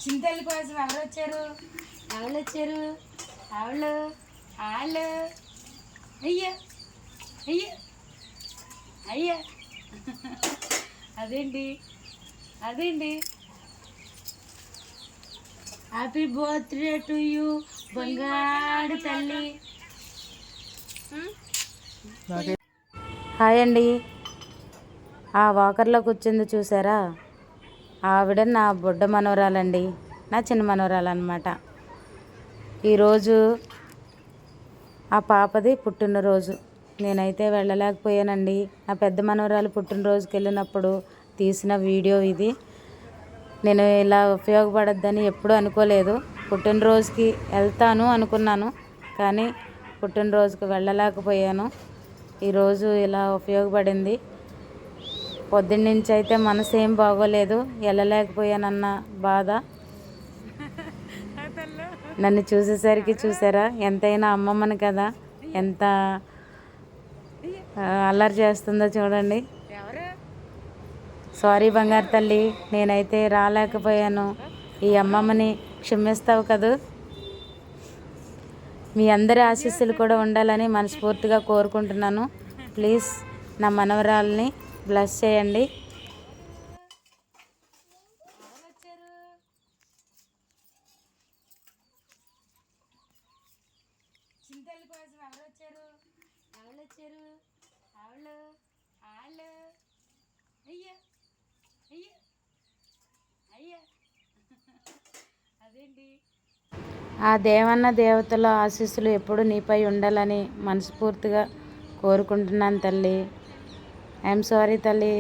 చింతల్లి కోసం ఎవరు వచ్చారు? ఎవరు వచ్చారు? వాళ్ళు వాళ్ళు అయ్యా అయ్యా అయ్యా అదేంటి అదేంటి హ్యాపీ బర్త్డే టు యూ బంగారు తల్లి. హాయ్ అండి. ఆ వాకర్లో కూర్చుంది చూసారా, ఆవిడ నా బుడ్డ మనవరాలండి, నా చిన్న మనవరాలు అన్నమాట. ఈరోజు ఆ పాపది పుట్టినరోజు. నేనైతే వెళ్ళలేకపోయానండి. నా పెద్ద మనవరాలు పుట్టినరోజుకి వెళ్ళినప్పుడు తీసిన వీడియో ఇది. నేను ఇలా ఉపయోగపడద్దని ఎప్పుడూ అనుకోలేదు. పుట్టినరోజుకి వెళ్తాను అనుకున్నాను, కానీ పుట్టినరోజుకి వెళ్ళలేకపోయాను. ఈరోజు ఇలా ఉపయోగపడింది. పొద్దున్నుంచి అయితే మనసు ఏం బాగోలేదు, వెళ్ళలేకపోయానన్న బాధ. నన్ను చూసేసరికి చూసారా, ఎంతైనా అమ్మమ్మని కదా, ఎంత అల్లరి చేస్తుందో చూడండి. సారీ బంగారు తల్లి, నేనైతే రాలేకపోయాను. ఈ అమ్మమ్మని క్షమిస్తావు కదూ. మీ అందరి ఆశీస్సులు కూడా ఉండాలని మనస్ఫూర్తిగా కోరుకుంటున్నాను. ప్లీజ్ నా మనవరాల్ని బ్లెస్ చేయండి. చింతల్లి కోసం ఎవరు వచ్చారు? ఎవరు వచ్చారు? వాళ్ళు వాళ్ళు అయ్యా అయ్యా అయ్యా అదేంటి. ఆ దేవన్న దేవతల ఆశీస్సులు ఎప్పుడు నీపై ఉండాలని మనస్ఫూర్తిగా కోరుకుంటున్నాను తల్లి. ఐఎమ్ సారీ తల్లి.